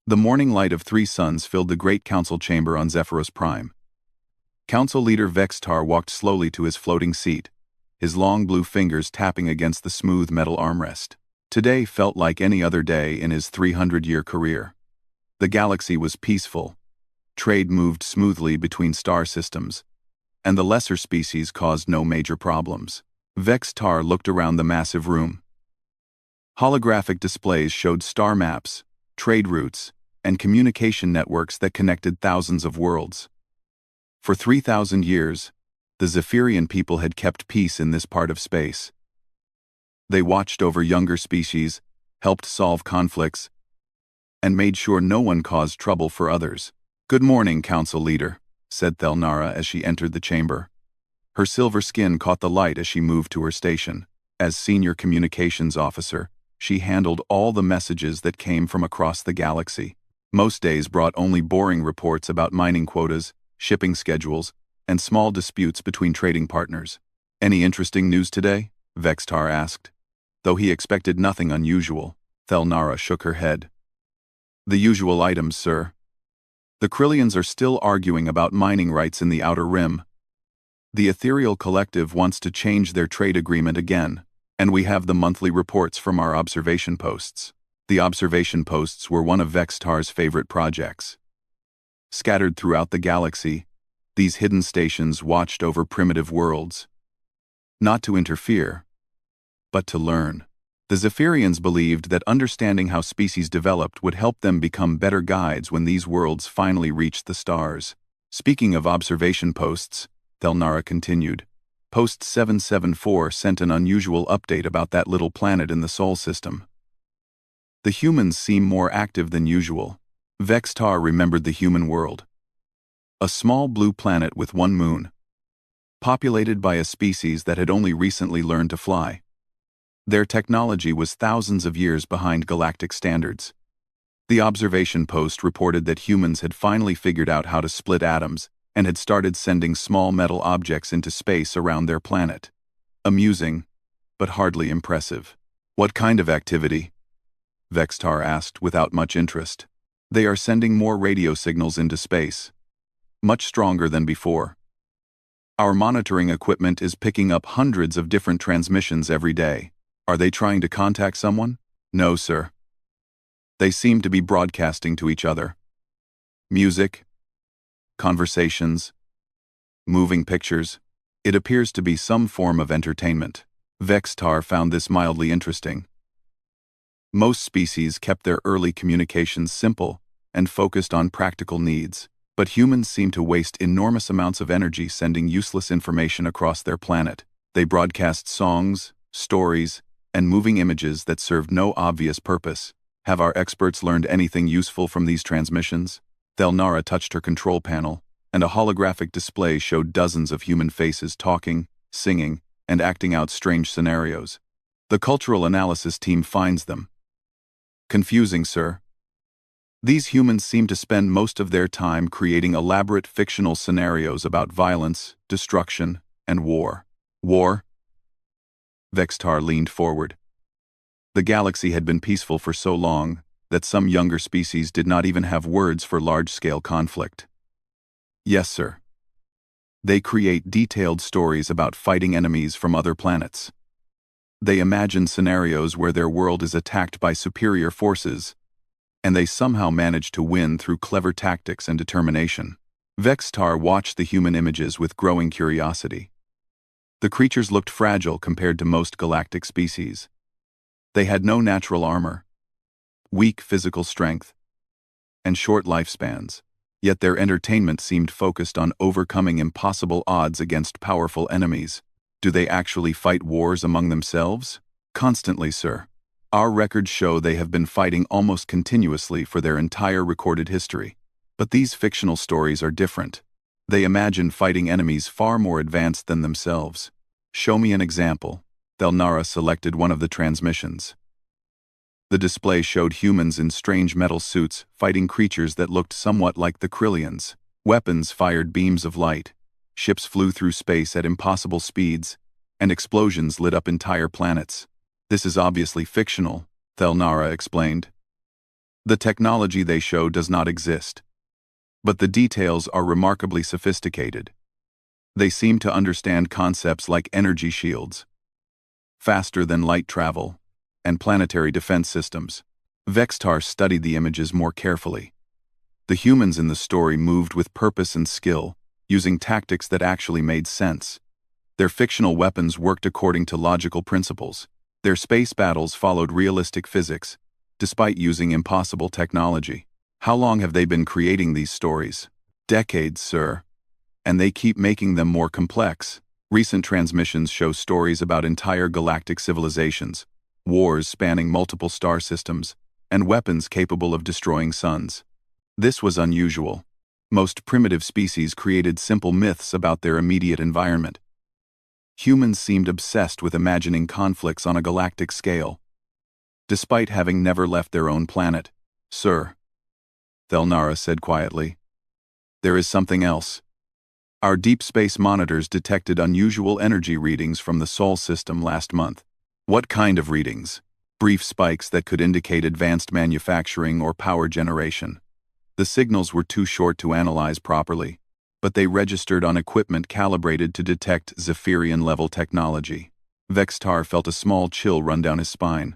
The morning light of three suns filled the great council chamber on Zephyros Prime. Council leader Vextar walked slowly to his floating seat, his long blue fingers tapping against the smooth metal armrest. Today felt like any other day in his 300-year career. The galaxy was peaceful. Trade moved smoothly between star systems, and the lesser species caused no major problems. Vextar looked around the massive room. Holographic displays showed star maps, trade routes, and communication networks that connected thousands of worlds. For 3,000 years, the Zephyrian people had kept peace in this part of space. They watched over younger species, helped solve conflicts, and made sure no one caused trouble for others. "Good morning, Council Leader," said Thelnara as she entered the chamber. Her silver skin caught the light as she moved to her station. As Senior Communications Officer, she handled all the messages that came from across the galaxy. Most days brought only boring reports about mining quotas, shipping schedules, and small disputes between trading partners. "Any interesting news today?" Vextar asked. Though he expected nothing unusual, Thelnara shook her head. "The usual items, sir. The Krillians are still arguing about mining rights in the Outer Rim. The Ethereal Collective wants to change their trade agreement again, and we have the monthly reports from our observation posts." The observation posts were one of Vextar's favorite projects. Scattered throughout the galaxy, these hidden stations watched over primitive worlds. Not to interfere, but to learn. The Zephyrians believed that understanding how species developed would help them become better guides when these worlds finally reached the stars. Speaking of observation posts, Thelnara continued, Post 774 sent an unusual update about that little planet in the Sol system. The humans seem more active than usual. Vextar remembered the human world. A small blue planet with one moon, populated by a species that had only recently learned to fly. Their technology was thousands of years behind galactic standards. The observation post reported that humans had finally figured out how to split atoms and had started sending small metal objects into space around their planet. Amusing, but hardly impressive. "What kind of activity?" Vextar asked without much interest. "They are sending more radio signals into space, much stronger than before. Our monitoring equipment is picking up hundreds of different transmissions every day. Are they trying to contact someone?" "No, sir. They seem to be broadcasting to each other. Music, conversations, moving pictures. It appears to be some form of entertainment." Vextar found this mildly interesting. Most species kept their early communications simple and focused on practical needs, but humans seem to waste enormous amounts of energy sending useless information across their planet. They broadcast songs, stories, and moving images that served no obvious purpose. "Have our experts learned anything useful from these transmissions?" Thelnara touched her control panel, and a holographic display showed dozens of human faces talking, singing, and acting out strange scenarios. "The cultural analysis team finds them confusing, sir. These humans seem to spend most of their time creating elaborate fictional scenarios about violence, destruction, and war." "War?" Vextar leaned forward. The galaxy had been peaceful for so long that some younger species did not even have words for large-scale conflict. "Yes, sir. They create detailed stories about fighting enemies from other planets. They imagine scenarios where their world is attacked by superior forces, and they somehow manage to win through clever tactics and determination." Vextar watched the human images with growing curiosity. The creatures looked fragile compared to most galactic species. They had no natural armor, weak physical strength, and short lifespans, yet their entertainment seemed focused on overcoming impossible odds against powerful enemies. "Do they actually fight wars among themselves?" "Constantly, sir. Our records show they have been fighting almost continuously for their entire recorded history. But these fictional stories are different. They imagine fighting enemies far more advanced than themselves." "Show me an example." Thelnara selected one of the transmissions. The display showed humans in strange metal suits fighting creatures that looked somewhat like the Krillians. Weapons fired beams of light, ships flew through space at impossible speeds, and explosions lit up entire planets. "This is obviously fictional," Thelnara explained. The technology they show does not exist, but the details are remarkably sophisticated. They seem to understand concepts like energy shields, faster than light travel, and planetary defense systems. Vextar studied the images more carefully. The humans in the story moved with purpose and skill, using tactics that actually made sense. Their fictional weapons worked according to logical principles. Their space battles followed realistic physics, despite using impossible technology. How long have they been creating these stories? Decades, sir. And they keep making them more complex. Recent transmissions show stories about entire galactic civilizations, wars spanning multiple star systems, and weapons capable of destroying suns. This was unusual. Most primitive species created simple myths about their immediate environment. Humans seemed obsessed with imagining conflicts on a galactic scale, despite having never left their own planet. Sir, Thelnara said quietly, there is something else. Our deep space monitors detected unusual energy readings from the Sol system last month. What kind of readings? Brief spikes that could indicate advanced manufacturing or power generation. The signals were too short to analyze properly, but they registered on equipment calibrated to detect Zephyrian-level technology. Vextar felt a small chill run down his spine.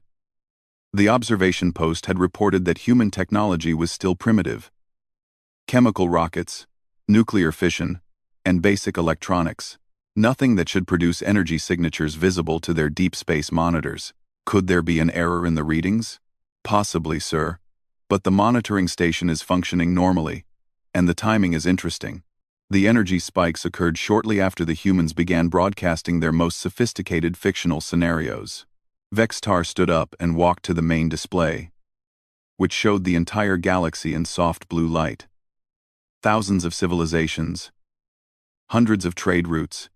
The observation post had reported that human technology was still primitive. Chemical rockets, nuclear fission, and basic electronics. Nothing that should produce energy signatures visible to their deep space monitors. Could there be an error in the readings? Possibly, sir. But the monitoring station is functioning normally, and the timing is interesting. The energy spikes occurred shortly after the humans began broadcasting their most sophisticated fictional scenarios. Vextar stood up and walked to the main display, which showed the entire galaxy in soft blue light. Thousands of civilizations, hundreds of trade routes,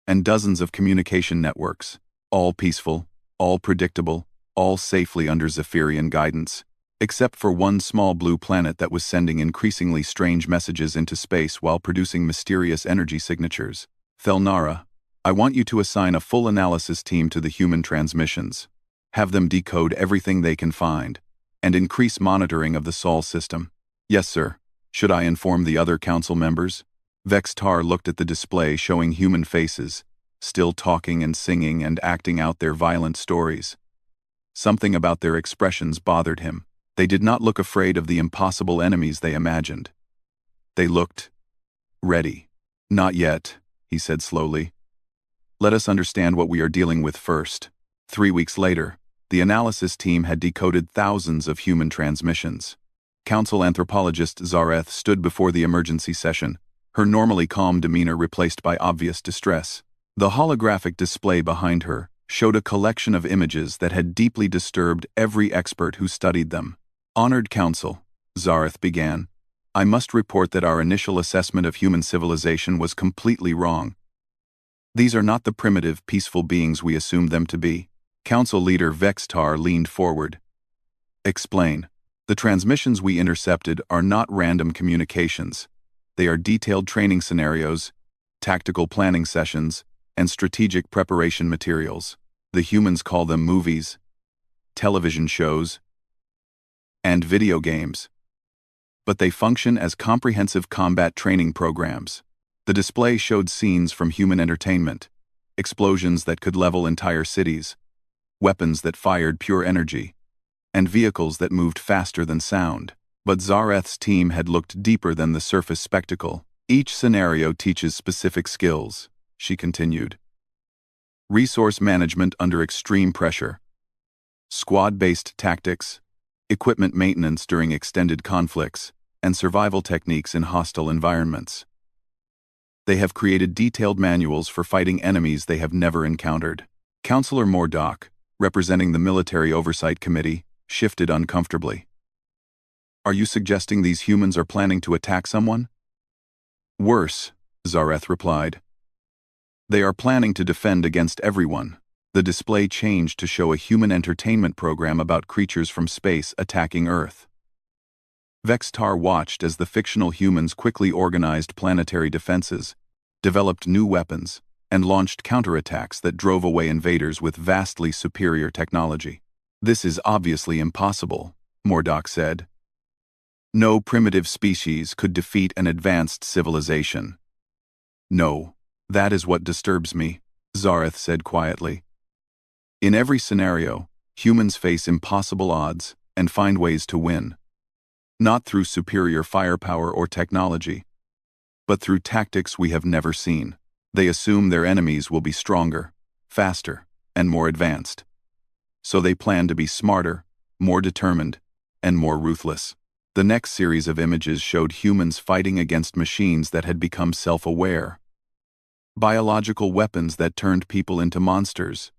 and dozens of communication networks, all peaceful, all predictable, all safely under Zephyrian guidance, except for one small blue planet that was sending increasingly strange messages into space while producing mysterious energy signatures. Thelnara, I want you to assign a full analysis team to the human transmissions. Have them decode everything they can find, and increase monitoring of the Sol system. Yes, sir. Should I inform the other council members? Vextar looked at the display showing human faces, still talking and singing and acting out their violent stories. Something about their expressions bothered him. They did not look afraid of the impossible enemies they imagined. They looked ready. Not yet, he said slowly. Let us understand what we are dealing with first. 3 weeks later, the analysis team had decoded thousands of human transmissions. Council anthropologist Zareth stood before the emergency session, her normally calm demeanor replaced by obvious distress. The holographic display behind her showed a collection of images that had deeply disturbed every expert who studied them. Honored Council, Zareth began, I must report that our initial assessment of human civilization was completely wrong. These are not the primitive, peaceful beings we assumed them to be. Council leader Vextar leaned forward. Explain. The transmissions we intercepted are not random communications. They are detailed training scenarios, tactical planning sessions, and strategic preparation materials. The humans call them movies, television shows, and video games. But they function as comprehensive combat training programs. The display showed scenes from human entertainment, explosions that could level entire cities, weapons that fired pure energy, and vehicles that moved faster than sound. But Zareth's team had looked deeper than the surface spectacle. Each scenario teaches specific skills, she continued. Resource management under extreme pressure, squad-based tactics, equipment maintenance during extended conflicts, and survival techniques in hostile environments. They have created detailed manuals for fighting enemies they have never encountered. Councillor Mordock, representing the Military Oversight Committee, shifted uncomfortably. Are you suggesting these humans are planning to attack someone? Worse, Zareth replied. They are planning to defend against everyone. The display changed to show a human entertainment program about creatures from space attacking Earth. Vextar watched as the fictional humans quickly organized planetary defenses, developed new weapons, and launched counterattacks that drove away invaders with vastly superior technology. This is obviously impossible, Mordok said. No primitive species could defeat an advanced civilization. No, that is what disturbs me, Zareth said quietly. In every scenario, humans face impossible odds and find ways to win. Not through superior firepower or technology, but through tactics we have never seen. They assume their enemies will be stronger, faster, and more advanced. So they plan to be smarter, more determined, and more ruthless. The next series of images showed humans fighting against machines that had become self-aware, biological weapons that turned people into monsters,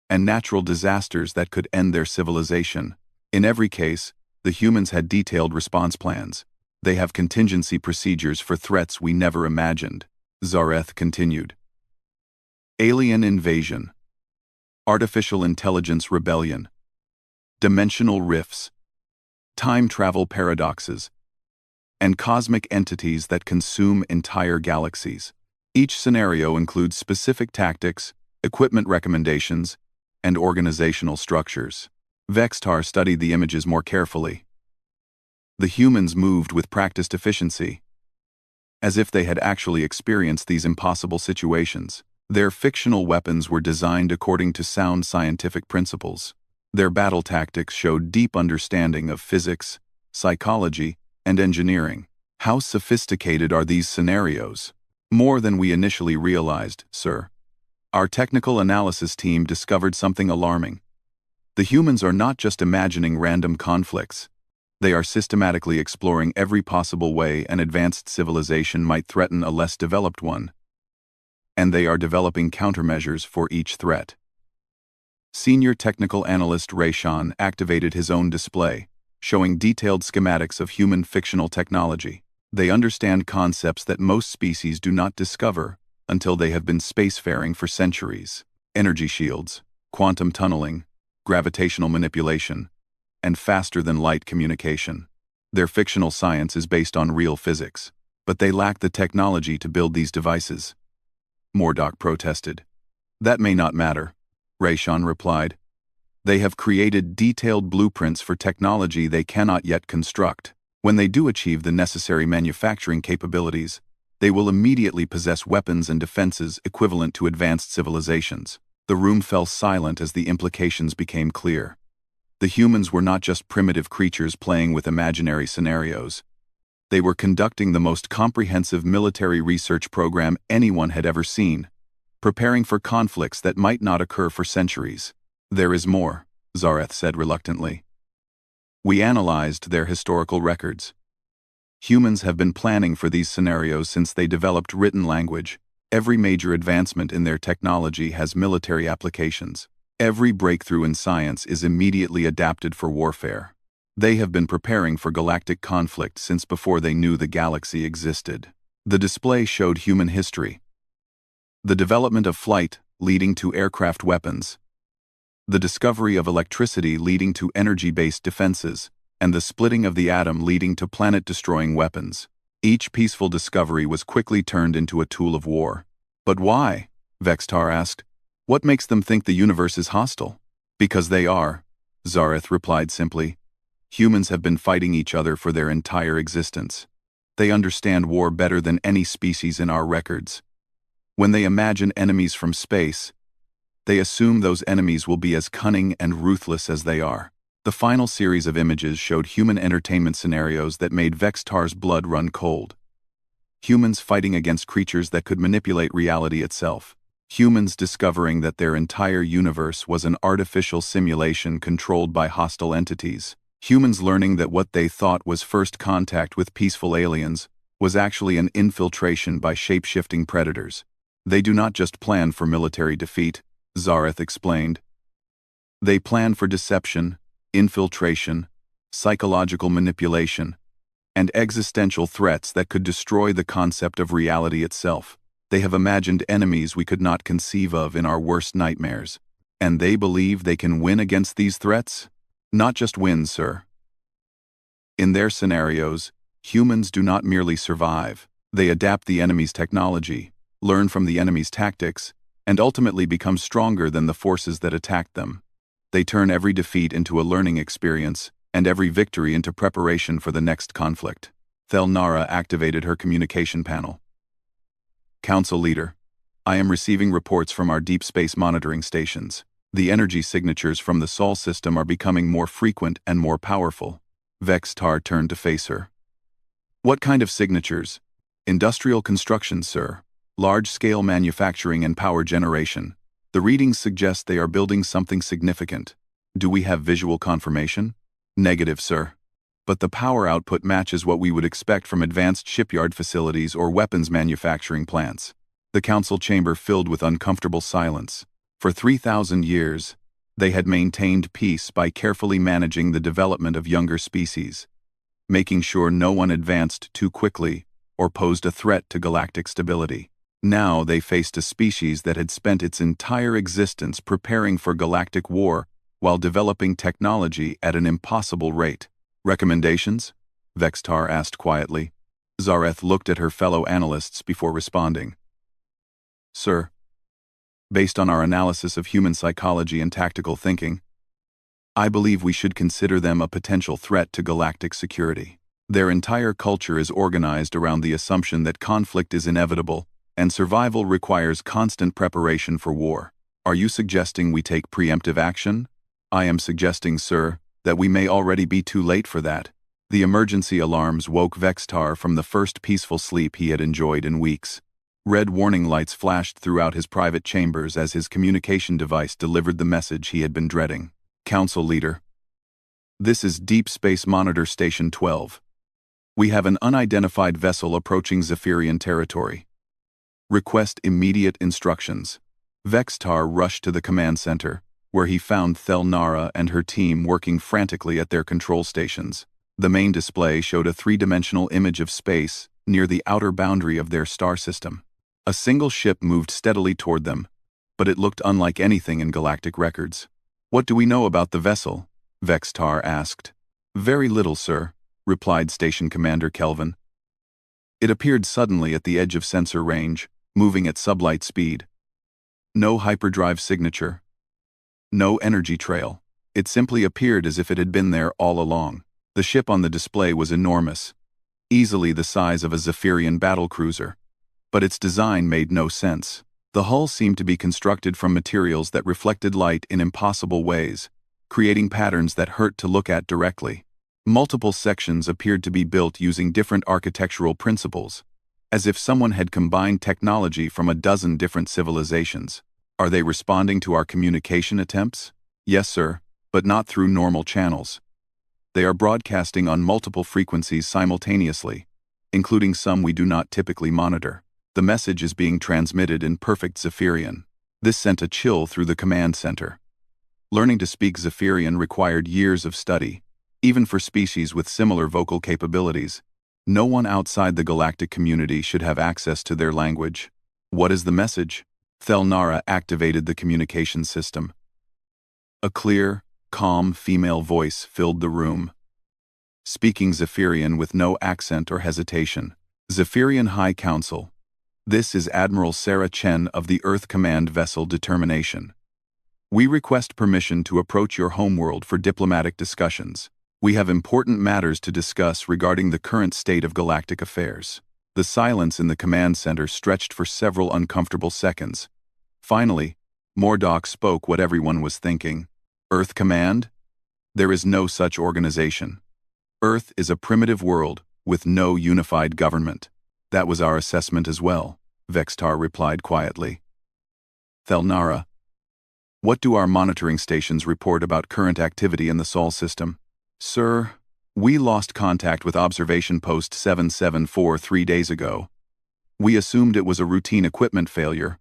and natural disasters that could end their civilization. In every case, the humans had detailed response plans. They have contingency procedures for threats we never imagined, Zareth continued. Alien invasion, artificial intelligence rebellion, dimensional rifts, time travel paradoxes, and cosmic entities that consume entire galaxies. Each scenario includes specific tactics, equipment recommendations, and organizational structures. Vextar studied the images more carefully. The humans moved with practiced efficiency, as if they had actually experienced these impossible situations. Their fictional weapons were designed according to sound scientific principles. Their battle tactics showed deep understanding of physics, psychology, and engineering. How sophisticated are these scenarios? More than we initially realized, sir. Our technical analysis team discovered something alarming. The humans are not just imagining random conflicts. They are systematically exploring every possible way an advanced civilization might threaten a less developed one. And they are developing countermeasures for each threat. Senior technical analyst Rayshawn activated his own display, showing detailed schematics of human fictional technology. They understand concepts that most species do not discover until they have been spacefaring for centuries. Energy shields, quantum tunneling, gravitational manipulation, and faster-than-light communication. Their fictional science is based on real physics, but they lack the technology to build these devices. Mordok protested. That may not matter, Rayshawn replied. They have created detailed blueprints for technology they cannot yet construct. When they do achieve the necessary manufacturing capabilities, they will immediately possess weapons and defenses equivalent to advanced civilizations. The room fell silent as the implications became clear. The humans were not just primitive creatures playing with imaginary scenarios. They were conducting the most comprehensive military research program anyone had ever seen, preparing for conflicts that might not occur for centuries. There is more, Zareth said reluctantly. We analyzed their historical records. Humans have been planning for these scenarios since they developed written language. Every major advancement in their technology has military applications. Every breakthrough in science is immediately adapted for warfare. They have been preparing for galactic conflict since before they knew the galaxy existed. The display showed human history. The development of flight leading to aircraft weapons. The discovery of electricity leading to energy-based defenses, and the splitting of the atom leading to planet-destroying weapons. Each peaceful discovery was quickly turned into a tool of war. But why? Vextar asked. What makes them think the universe is hostile? Because they are, Zareth replied simply. Humans have been fighting each other for their entire existence. They understand war better than any species in our records. When they imagine enemies from space, they assume those enemies will be as cunning and ruthless as they are. The final series of images showed human entertainment scenarios that made Vextar's blood run cold. Humans fighting against creatures that could manipulate reality itself. Humans discovering that their entire universe was an artificial simulation controlled by hostile entities. Humans learning that what they thought was first contact with peaceful aliens was actually an infiltration by shape-shifting predators. They do not just plan for military defeat, Zareth explained. They plan for deception, infiltration, psychological manipulation, and existential threats that could destroy the concept of reality itself. They have imagined enemies we could not conceive of in our worst nightmares. And they believe they can win against these threats? Not just win, sir. In their scenarios, humans do not merely survive. They adapt the enemy's technology, learn from the enemy's tactics, and ultimately become stronger than the forces that attacked them. They turn every defeat into a learning experience, and every victory into preparation for the next conflict. Thelnara activated her communication panel. Council Leader, I am receiving reports from our deep space monitoring stations. The energy signatures from the Sol system are becoming more frequent and more powerful. Vextar turned to face her. What kind of signatures? Industrial construction, sir. Large-scale manufacturing and power generation. The readings suggest they are building something significant. Do we have visual confirmation? Negative, sir. But the power output matches what we would expect from advanced shipyard facilities or weapons manufacturing plants. The council chamber filled with uncomfortable silence. For 3,000 years, they had maintained peace by carefully managing the development of younger species, making sure no one advanced too quickly or posed a threat to galactic stability. Now they faced a species that had spent its entire existence preparing for galactic war while developing technology at an impossible rate. Recommendations? Vextar asked quietly. Zareth looked at her fellow analysts before responding. Sir, based on our analysis of human psychology and tactical thinking, I believe we should consider them a potential threat to galactic security. Their entire culture is organized around the assumption that conflict is inevitable and survival requires constant preparation for war. Are you suggesting we take preemptive action? I am suggesting, sir, that we may already be too late for that. The emergency alarms woke Vextar from the first peaceful sleep he had enjoyed in weeks. Red warning lights flashed throughout his private chambers as his communication device delivered the message he had been dreading. Council Leader. This is Deep Space Monitor Station 12. We have an unidentified vessel approaching Zephyrian territory. Request immediate instructions. Vextar rushed to the command center, where he found Thelnara and her team working frantically at their control stations. The main display showed a three-dimensional image of space near the outer boundary of their star system. A single ship moved steadily toward them, but it looked unlike anything in galactic records. What do we know about the vessel? Vextar asked. Very little, sir, replied Station Commander Kelvin. It appeared suddenly at the edge of sensor range, moving at sublight speed. No hyperdrive signature. No energy trail. It simply appeared as if it had been there all along. The ship on the display was enormous, easily the size of a Zephyrian battlecruiser. But its design made no sense. The hull seemed to be constructed from materials that reflected light in impossible ways, creating patterns that hurt to look at directly. Multiple sections appeared to be built using different architectural principles, as if someone had combined technology from a dozen different civilizations. Are they responding to our communication attempts? Yes, sir, but not through normal channels. They are broadcasting on multiple frequencies simultaneously, including some we do not typically monitor. The message is being transmitted in perfect Zephyrian. This sent a chill through the command center. Learning to speak Zephyrian required years of study, even for species with similar vocal capabilities. No one outside the galactic community should have access to their language. What is the message? Thelnara activated the communication system. A clear, calm female voice filled the room, speaking Zephyrian with no accent or hesitation. Zephyrian High Council. This is Admiral Sarah Chen of the Earth Command Vessel Determination. We request permission to approach your homeworld for diplomatic discussions. We have important matters to discuss regarding the current state of galactic affairs. The silence in the command center stretched for several uncomfortable seconds. Finally, Mordock spoke what everyone was thinking. Earth Command? There is no such organization. Earth is a primitive world with no unified government. That was our assessment as well, Vextar replied quietly. Thelnara, what do our monitoring stations report about current activity in the Sol system? Sir, we lost contact with Observation Post 774 3 days ago. We assumed it was a routine equipment failure.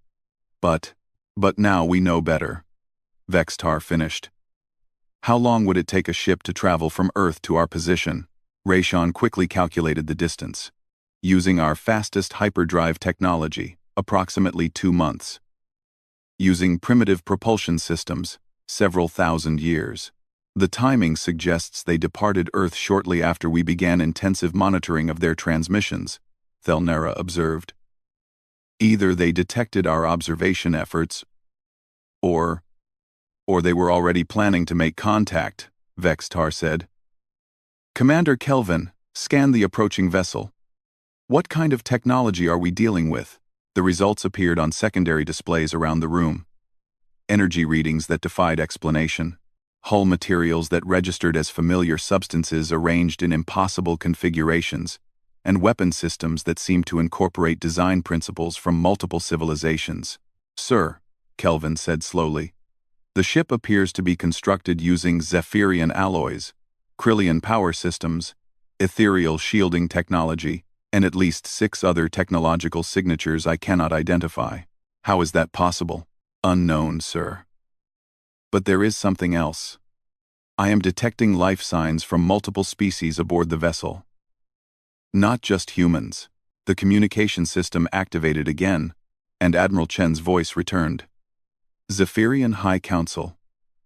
But now we know better. Vextar finished. How long would it take a ship to travel from Earth to our position? Rayshawn quickly calculated the distance. Using our fastest hyperdrive technology, approximately 2 months. Using primitive propulsion systems, several thousand years. The timing suggests they departed Earth shortly after we began intensive monitoring of their transmissions, Thelnara observed. Either they detected our observation efforts, or they were already planning to make contact, Vextar said. Commander Kelvin, scan the approaching vessel. What kind of technology are we dealing with? The results appeared on secondary displays around the room. Energy readings that defied explanation. Hull materials that registered as familiar substances arranged in impossible configurations, and weapon systems that seemed to incorporate design principles from multiple civilizations. Sir, Kelvin said slowly, the ship appears to be constructed using Zephyrian alloys, Krillian power systems, ethereal shielding technology, and at least 6 other technological signatures I cannot identify. How is that possible? Unknown, sir. But there is something else. I am detecting life signs from multiple species aboard the vessel. Not just humans. The communication system activated again, and Admiral Chen's voice returned. Zephyrian High Council,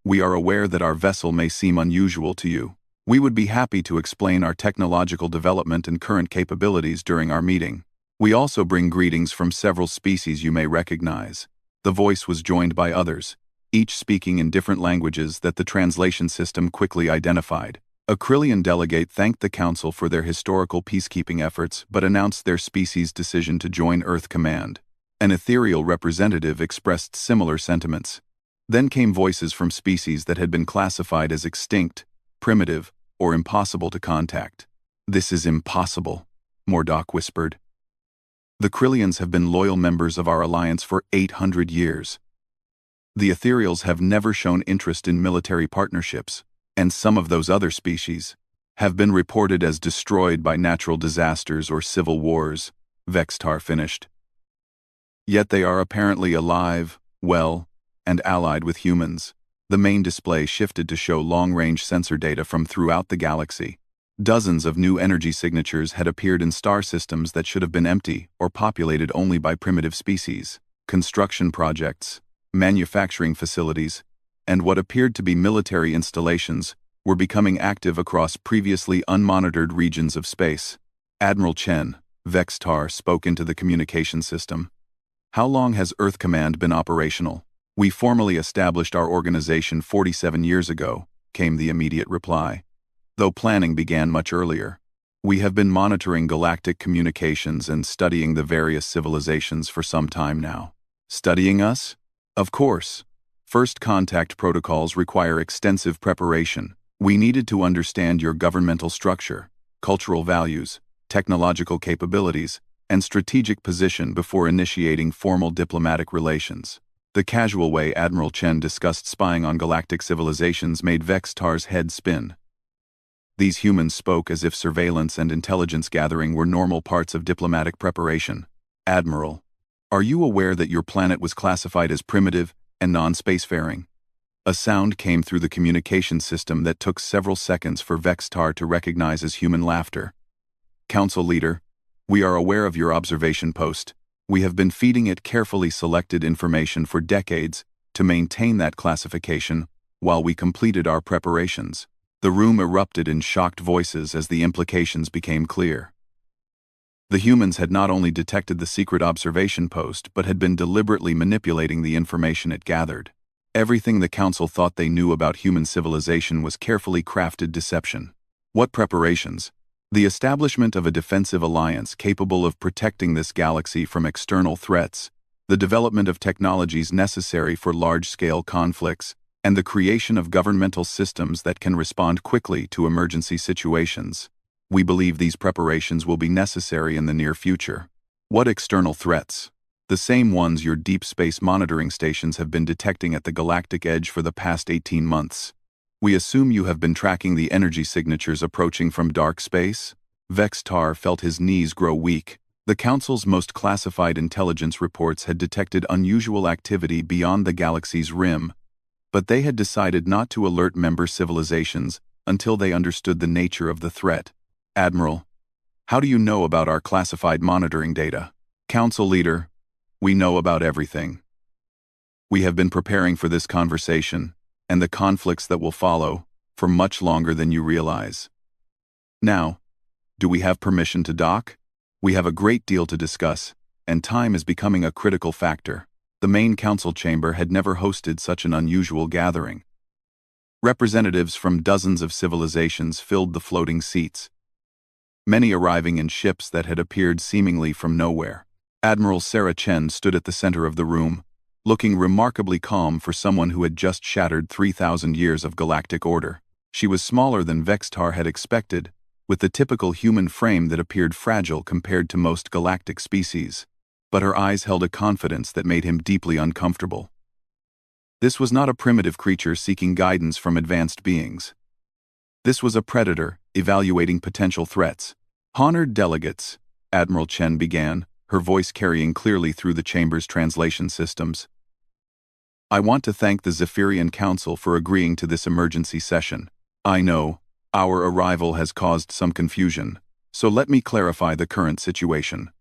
we are aware that our vessel may seem unusual to you. We would be happy to explain our technological development and current capabilities during our meeting. We also bring greetings from several species you may recognize. The voice was joined by others, each speaking in different languages that the translation system quickly identified. A Krillian delegate thanked the Council for their historical peacekeeping efforts but announced their species' decision to join Earth Command. An ethereal representative expressed similar sentiments. Then came voices from species that had been classified as extinct, primitive, or impossible to contact. This is impossible, Mordok whispered. The Krillians have been loyal members of our alliance for 800 years. The Ethereals have never shown interest in military partnerships, and some of those other species have been reported as destroyed by natural disasters or civil wars, Vextar finished. Yet they are apparently alive, well, and allied with humans. The main display shifted to show long-range sensor data from throughout the galaxy. Dozens of new energy signatures had appeared in star systems that should have been empty or populated only by primitive species. Construction projects, manufacturing facilities, and what appeared to be military installations were becoming active across previously unmonitored regions of space. Admiral Chen, Vextar, spoke into the communication system. How long has Earth Command been operational? We formally established our organization 47 years ago, came the immediate reply. Though planning began much earlier. We have been monitoring galactic communications and studying the various civilizations for some time now. Studying us? Of course. First contact protocols require extensive preparation. We needed to understand your governmental structure, cultural values, technological capabilities, and strategic position before initiating formal diplomatic relations. The casual way Admiral Chen discussed spying on galactic civilizations made Vextar's head spin. These humans spoke as if surveillance and intelligence gathering were normal parts of diplomatic preparation. Admiral, are you aware that your planet was classified as primitive and non-spacefaring? A sound came through the communication system that took several seconds for Vextar to recognize as human laughter. Council Leader, we are aware of your observation post. We have been feeding it carefully selected information for decades to maintain that classification while we completed our preparations. The room erupted in shocked voices as the implications became clear. The humans had not only detected the secret observation post but had been deliberately manipulating the information it gathered. Everything the Council thought they knew about human civilization was carefully crafted deception. What preparations? The establishment of a defensive alliance capable of protecting this galaxy from external threats, the development of technologies necessary for large-scale conflicts, and the creation of governmental systems that can respond quickly to emergency situations. We believe these preparations will be necessary in the near future. What external threats? The same ones your deep space monitoring stations have been detecting at the galactic edge for the past 18 months. We assume you have been tracking the energy signatures approaching from dark space? Vextar felt his knees grow weak. The Council's most classified intelligence reports had detected unusual activity beyond the galaxy's rim, but they had decided not to alert member civilizations until they understood the nature of the threat. Admiral, how do you know about our classified monitoring data? Council Leader, we know about everything. We have been preparing for this conversation, and the conflicts that will follow, for much longer than you realize. Now, do we have permission to dock? We have a great deal to discuss, and time is becoming a critical factor. The main council chamber had never hosted such an unusual gathering. Representatives from dozens of civilizations filled the floating seats, many arriving in ships that had appeared seemingly from nowhere. Admiral Sarah Chen stood at the center of the room, looking remarkably calm for someone who had just shattered 3,000 years of galactic order. She was smaller than Vextar had expected, with the typical human frame that appeared fragile compared to most galactic species, but her eyes held a confidence that made him deeply uncomfortable. This was not a primitive creature seeking guidance from advanced beings. This was a predator, evaluating potential threats. "Honored delegates," Admiral Chen began, her voice carrying clearly through the chamber's translation systems. "I want to thank the Zephyrian Council for agreeing to this emergency session. I know, our arrival has caused some confusion, so let me clarify the current situation."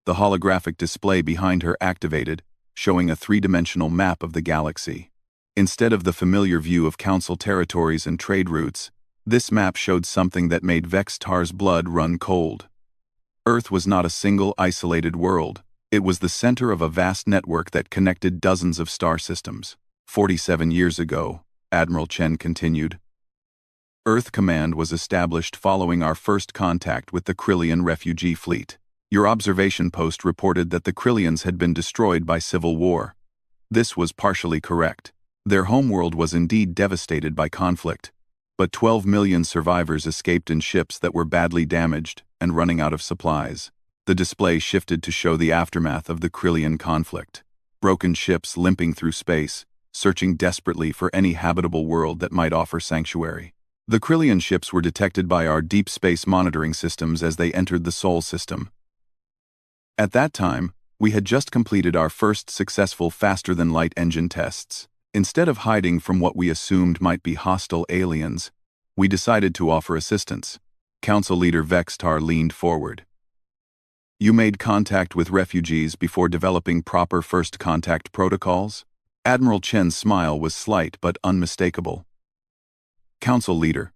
The holographic display behind her activated, showing a three-dimensional map of the galaxy. Instead of the familiar view of Council territories and trade routes, this map showed something that made Vextar's blood run cold. Earth was not a single isolated world. It was the center of a vast network that connected dozens of star systems. 47 years ago, Admiral Chen continued, Earth Command was established following our first contact with the Krillian refugee fleet. Your observation post reported that the Krillians had been destroyed by civil war. This was partially correct. Their homeworld was indeed devastated by conflict. But 12 million survivors escaped in ships that were badly damaged and running out of supplies. The display shifted to show the aftermath of the Krillian conflict. Broken ships limping through space, searching desperately for any habitable world that might offer sanctuary. The Krillian ships were detected by our deep space monitoring systems as they entered the Sol system. At that time, we had just completed our first successful faster-than-light engine tests. Instead of hiding from what we assumed might be hostile aliens, we decided to offer assistance. Council Leader Vextar leaned forward. "You made contact with refugees before developing proper first contact protocols?" Admiral Chen's smile was slight but unmistakable. "Council Leader,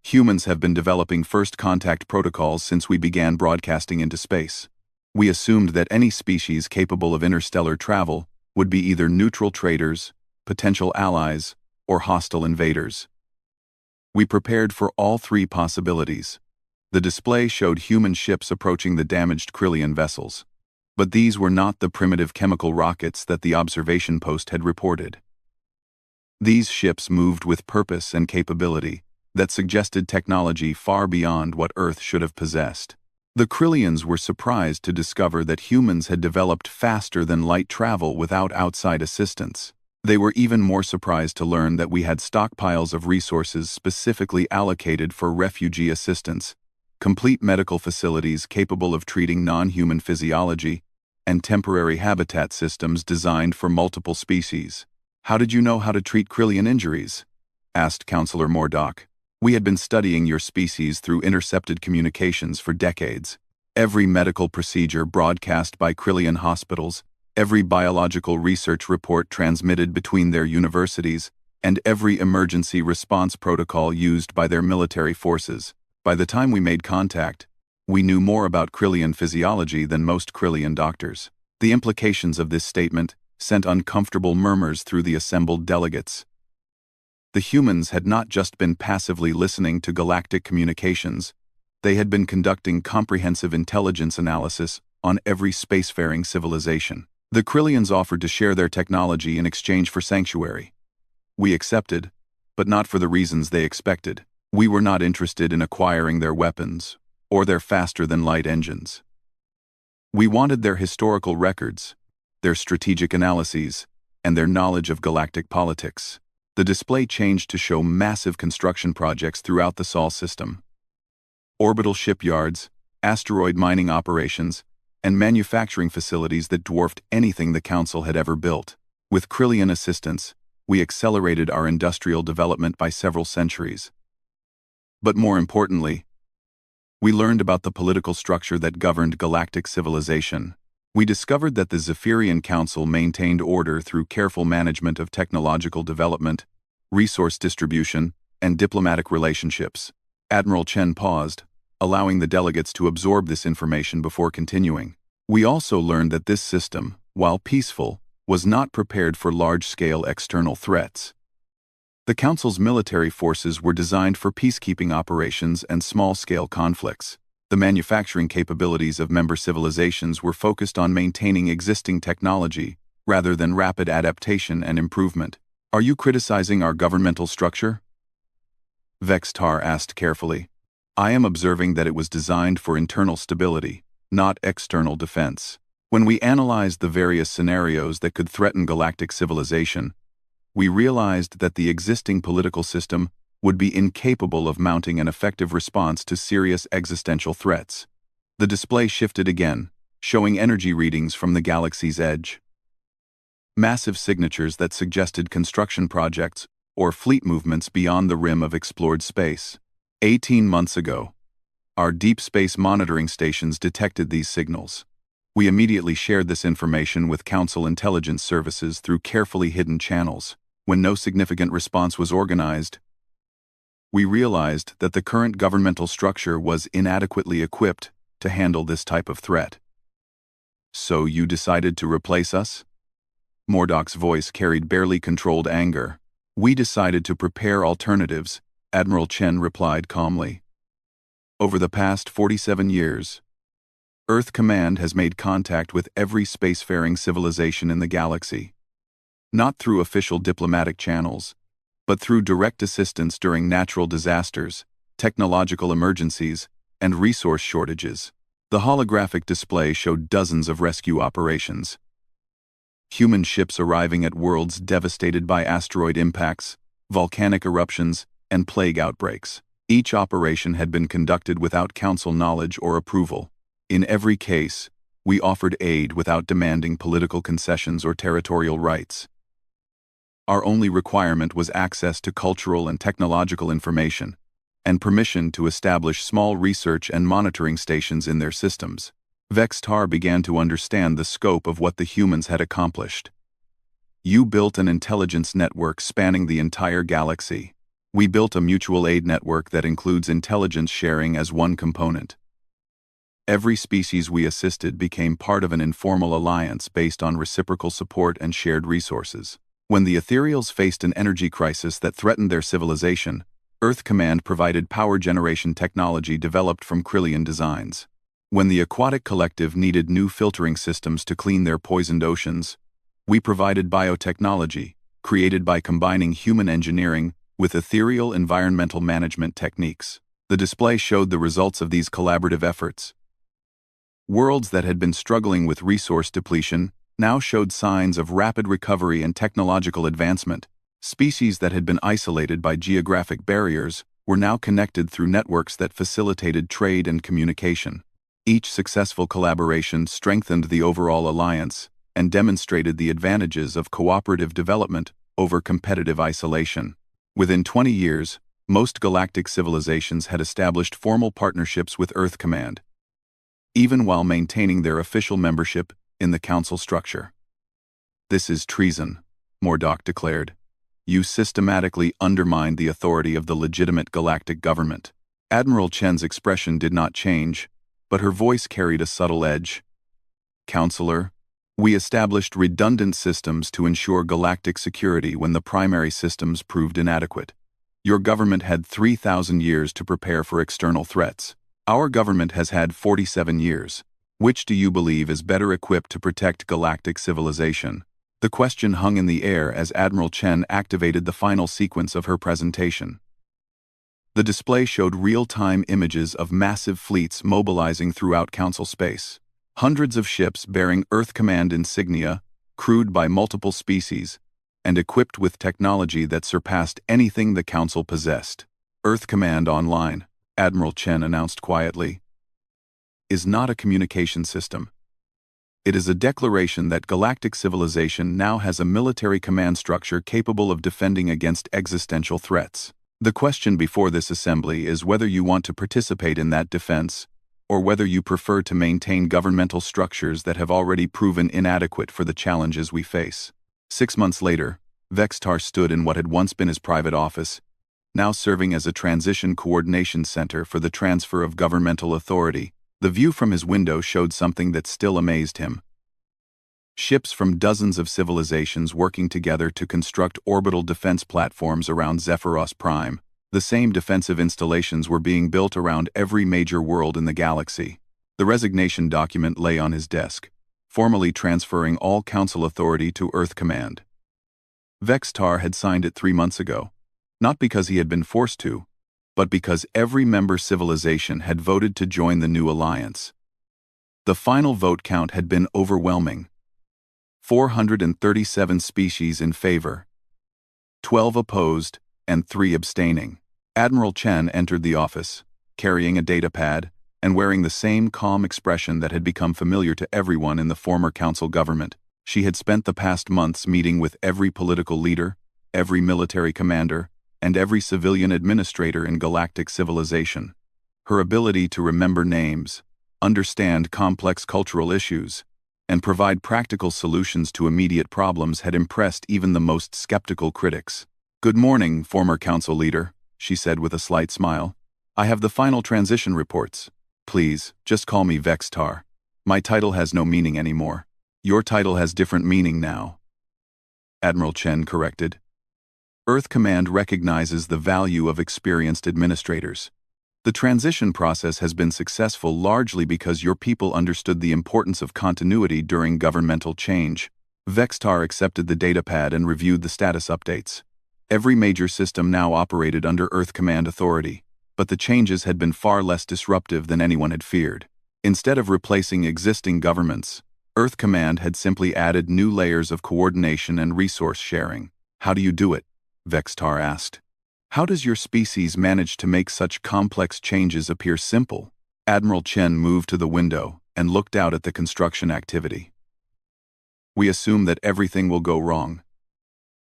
humans have been developing first contact protocols since we began broadcasting into space. We assumed that any species capable of interstellar travel would be either neutral traders, potential allies, or hostile invaders. We prepared for all three possibilities." The display showed human ships approaching the damaged Krillian vessels. But these were not the primitive chemical rockets that the observation post had reported. These ships moved with purpose and capability that suggested technology far beyond what Earth should have possessed. The Krillians were surprised to discover that humans had developed faster-than-light travel without outside assistance. They were even more surprised to learn that we had stockpiles of resources specifically allocated for refugee assistance, complete medical facilities capable of treating non-human physiology, and temporary habitat systems designed for multiple species. "How did you know how to treat Krillian injuries?" asked Counselor Mordock. "We had been studying your species through intercepted communications for decades. Every medical procedure broadcast by Krillian hospitals, every biological research report transmitted between their universities, and every emergency response protocol used by their military forces. By the time we made contact, we knew more about Krillian physiology than most Krillian doctors." The implications of this statement sent uncomfortable murmurs through the assembled delegates. The humans had not just been passively listening to galactic communications, they had been conducting comprehensive intelligence analysis on every spacefaring civilization. The Krillians offered to share their technology in exchange for sanctuary. We accepted, but not for the reasons they expected. We were not interested in acquiring their weapons or their faster-than-light engines. We wanted their historical records, their strategic analyses, and their knowledge of galactic politics. The display changed to show massive construction projects throughout the Sol system. Orbital shipyards, asteroid mining operations, and manufacturing facilities that dwarfed anything the Council had ever built. With Krillian assistance, we accelerated our industrial development by several centuries. But more importantly, we learned about the political structure that governed galactic civilization. We discovered that the Zephyrian Council maintained order through careful management of technological development, resource distribution, and diplomatic relationships. Admiral Chen paused, allowing the delegates to absorb this information before continuing. We also learned that this system, while peaceful, was not prepared for large-scale external threats. The Council's military forces were designed for peacekeeping operations and small-scale conflicts. The manufacturing capabilities of member civilizations were focused on maintaining existing technology rather than rapid adaptation and improvement. Are you criticizing our governmental structure? Vextar asked carefully. I am observing that it was designed for internal stability, not external defense. When we analyzed the various scenarios that could threaten galactic civilization, we realized that the existing political system would be incapable of mounting an effective response to serious existential threats. The display shifted again, showing energy readings from the galaxy's edge. Massive signatures that suggested construction projects or fleet movements beyond the rim of explored space. 18 months ago, our deep space monitoring stations detected these signals. We immediately shared this information with Council intelligence services through carefully hidden channels. When no significant response was organized, we realized that the current governmental structure was inadequately equipped to handle this type of threat. So you decided to replace us? Mordok's voice carried barely controlled anger. We decided to prepare alternatives, Admiral Chen replied calmly. Over the past 47 years, Earth Command has made contact with every spacefaring civilization in the galaxy. Not through official diplomatic channels, but through direct assistance during natural disasters, technological emergencies, and resource shortages. The holographic display showed dozens of rescue operations. Human ships arriving at worlds devastated by asteroid impacts, volcanic eruptions, and plague outbreaks. Each operation had been conducted without Council knowledge or approval. In every case, we offered aid without demanding political concessions or territorial rights. Our only requirement was access to cultural and technological information, and permission to establish small research and monitoring stations in their systems. Vextar began to understand the scope of what the humans had accomplished. You built an intelligence network spanning the entire galaxy. We built a mutual aid network that includes intelligence sharing as one component. Every species we assisted became part of an informal alliance based on reciprocal support and shared resources. When the Ethereals faced an energy crisis that threatened their civilization, Earth Command provided power generation technology developed from Krillian designs. When the Aquatic Collective needed new filtering systems to clean their poisoned oceans, we provided biotechnology, created by combining human engineering with ethereal environmental management techniques. The display showed the results of these collaborative efforts. Worlds that had been struggling with resource depletion now showed signs of rapid recovery and technological advancement. Species that had been isolated by geographic barriers were now connected through networks that facilitated trade and communication. Each successful collaboration strengthened the overall alliance and demonstrated the advantages of cooperative development over competitive isolation. Within 20 years, most galactic civilizations had established formal partnerships with Earth Command, even while maintaining their official membership in the Council structure. This is treason, Mordok declared. You systematically undermined the authority of the legitimate galactic government. Admiral Chen's expression did not change, but her voice carried a subtle edge. Counselor, we established redundant systems to ensure galactic security when the primary systems proved inadequate. Your government had 3,000 years to prepare for external threats. Our government has had 47 years. Which do you believe is better equipped to protect galactic civilization? The question hung in the air as Admiral Chen activated the final sequence of her presentation. The display showed real-time images of massive fleets mobilizing throughout Council space. Hundreds of ships bearing Earth Command insignia, crewed by multiple species, and equipped with technology that surpassed anything the Council possessed. Earth Command Online, Admiral Chen announced quietly, is not a communication system. It is a declaration that galactic civilization now has a military command structure capable of defending against existential threats. The question before this assembly is whether you want to participate in that defense, or whether you prefer to maintain governmental structures that have already proven inadequate for the challenges we face. 6 months later, Vextar stood in what had once been his private office, now serving as a transition coordination center for the transfer of governmental authority. The view from his window showed something that still amazed him. Ships from dozens of civilizations working together to construct orbital defense platforms around Zephyros Prime. The same defensive installations were being built around every major world in the galaxy. The resignation document lay on his desk, formally transferring all Council authority to Earth Command. Vextar had signed it 3 months ago, not because he had been forced to, but because every member civilization had voted to join the new alliance. The final vote count had been overwhelming. 437 species in favor, 12 opposed, and 3 abstaining. Admiral Chen entered the office, carrying a datapad and wearing the same calm expression that had become familiar to everyone in the former council government. She had spent the past months meeting with every political leader, every military commander, and every civilian administrator in galactic civilization. Her ability to remember names, understand complex cultural issues, and provide practical solutions to immediate problems had impressed even the most skeptical critics. "Good morning, former council leader," she said with a slight smile. "I have the final transition reports. Please, just call me Vextar. My title has no meaning anymore." "Your title has different meaning now," Admiral Chen corrected. "Earth Command recognizes the value of experienced administrators. The transition process has been successful largely because your people understood the importance of continuity during governmental change." Vextar accepted the datapad and reviewed the status updates. Every major system now operated under Earth Command authority, but the changes had been far less disruptive than anyone had feared. Instead of replacing existing governments, Earth Command had simply added new layers of coordination and resource sharing. "How do you do it?" Vextar asked. "How does your species manage to make such complex changes appear simple?" Admiral Chen moved to the window and looked out at the construction activity. "We assume that everything will go wrong,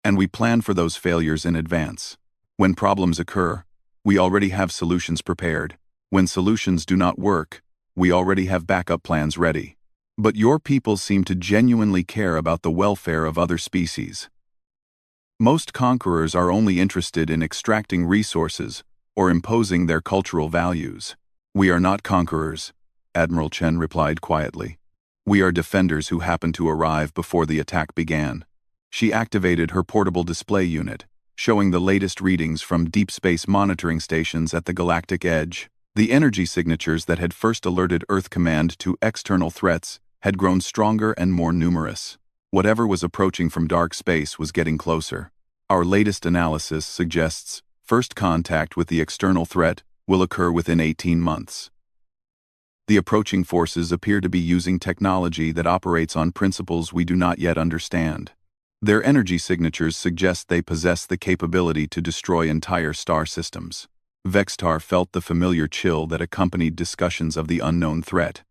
and we plan for those failures in advance. When problems occur, we already have solutions prepared. When solutions do not work, we already have backup plans ready. But your people seem to genuinely care about the welfare of other species. Most conquerors are only interested in extracting resources or imposing their cultural values." "We are not conquerors," Admiral Chen replied quietly. "We are defenders who happened to arrive before the attack began." She activated her portable display unit, showing the latest readings from deep space monitoring stations at the galactic edge. The energy signatures that had first alerted Earth Command to external threats had grown stronger and more numerous. Whatever was approaching from dark space was getting closer. "Our latest analysis suggests first contact with the external threat will occur within 18 months. The approaching forces appear to be using technology that operates on principles we do not yet understand. Their energy signatures suggest they possess the capability to destroy entire star systems." Vextar felt the familiar chill that accompanied discussions of the unknown threat.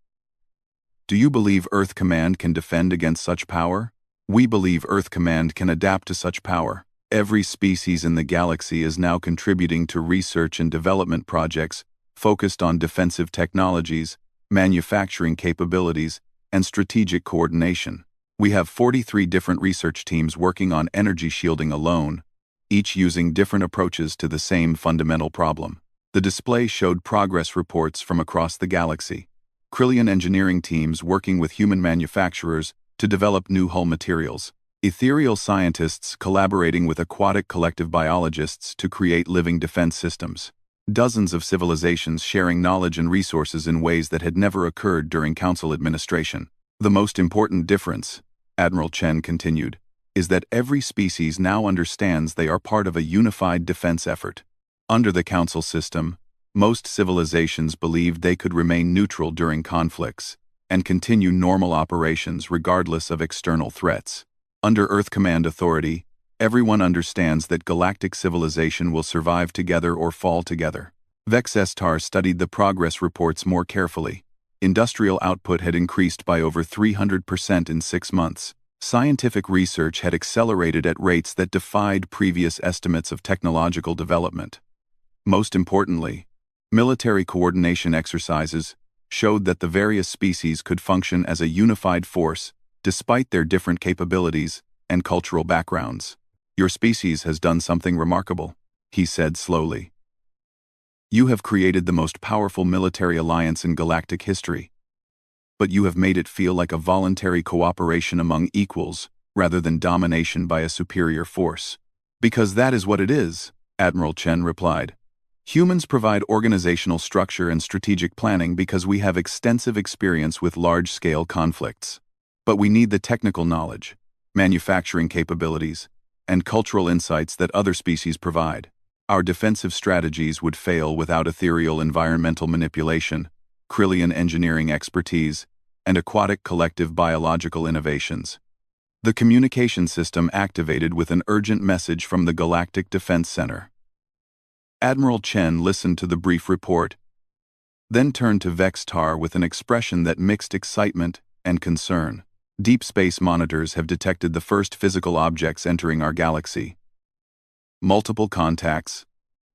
"Do you believe Earth Command can defend against such power?" "We believe Earth Command can adapt to such power. Every species in the galaxy is now contributing to research and development projects focused on defensive technologies, manufacturing capabilities, and strategic coordination. We have 43 different research teams working on energy shielding alone, each using different approaches to the same fundamental problem." The display showed progress reports from across the galaxy. Krillian engineering teams working with human manufacturers to develop new hull materials. Ethereal scientists collaborating with aquatic collective biologists to create living defense systems. Dozens of civilizations sharing knowledge and resources in ways that had never occurred during Council administration. "The most important difference," Admiral Chen continued, "is that every species now understands they are part of a unified defense effort. Under the Council system, most civilizations believed they could remain neutral during conflicts and continue normal operations regardless of external threats. Under Earth Command authority, everyone understands that galactic civilization will survive together or fall together." Vextar studied the progress reports more carefully. Industrial output had increased by over 300% in 6 months. Scientific research had accelerated at rates that defied previous estimates of technological development. Most importantly, military coordination exercises showed that the various species could function as a unified force despite their different capabilities and cultural backgrounds. "Your species has done something remarkable," he said slowly. "You have created the most powerful military alliance in galactic history. but you have made it feel like a voluntary cooperation among equals, rather than domination by a superior force. Because that is what it is, Admiral Chen replied. Humans provide organizational structure and strategic planning because we have extensive experience with large-scale conflicts. But we need the technical knowledge, manufacturing capabilities, and cultural insights that other species provide. Our defensive strategies would fail without ethereal environmental manipulation, Krillian engineering expertise, and aquatic collective biological innovations. The communication system activated with an urgent message from the Galactic Defense Center. Admiral Chen listened to the brief report, then turned to Vex-Tar with an expression that mixed excitement and concern. Deep space monitors have detected the first physical objects entering our galaxy. Multiple contacts,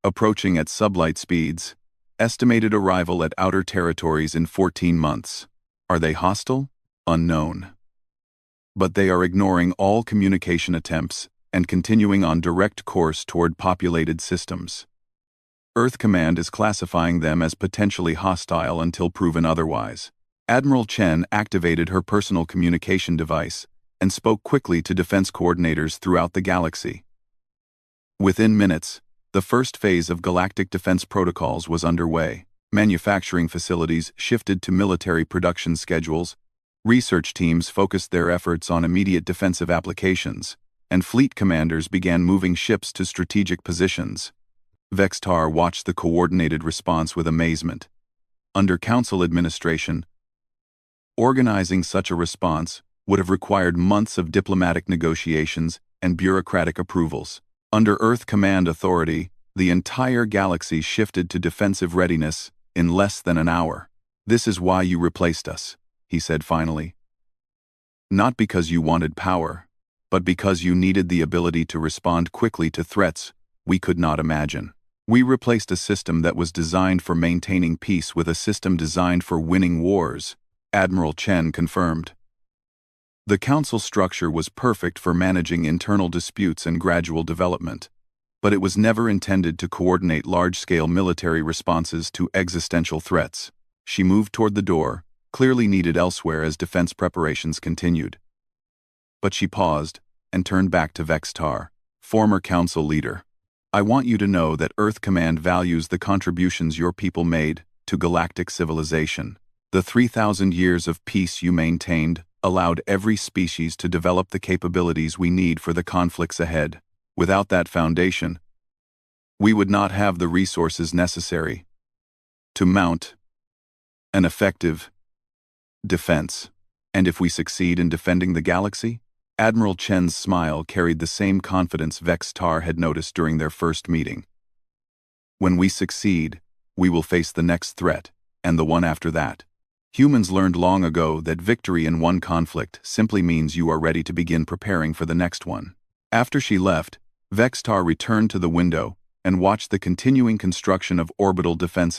approaching at sublight speeds, estimated arrival at outer territories in 14 months. Are they hostile? Unknown. But they are ignoring all communication attempts and continuing on direct course toward populated systems. Earth Command is classifying them as potentially hostile until proven otherwise. Admiral Chen activated her personal communication device and spoke quickly to defense coordinators throughout the galaxy. Within minutes, the first phase of galactic defense protocols was underway. Manufacturing facilities shifted to military production schedules, research teams focused their efforts on immediate defensive applications, and fleet commanders began moving ships to strategic positions. Vex-Tar watched the coordinated response with amazement. Under Council administration, organizing such a response would have required months of diplomatic negotiations and bureaucratic approvals. Under Earth Command authority, the entire galaxy shifted to defensive readiness in less than an hour. This is why you replaced us, he said finally. Not because you wanted power, but because you needed the ability to respond quickly to threats we could not imagine. We replaced a system that was designed for maintaining peace with a system designed for winning wars, Admiral Chen confirmed. The Council structure was perfect for managing internal disputes and gradual development, but it was never intended to coordinate large-scale military responses to existential threats. She moved toward the door, clearly needed elsewhere as defense preparations continued. But she paused and turned back to Vex-Tar, former Council leader. I want you to know that Earth Command values the contributions your people made to galactic civilization. The 3,000 years of peace you maintained allowed every species to develop the capabilities we need for the conflicts ahead. Without that foundation, we would not have the resources necessary to mount an effective defense. And if we succeed in defending the galaxy? Admiral Chen's smile carried the same confidence Vex-Tar had noticed during their first meeting. When we succeed, we will face the next threat, and the one after that. Humans learned long ago that victory in one conflict simply means you are ready to begin preparing for the next one. After she left, Vex-Tar returned to the window and watched the continuing construction of orbital defenses.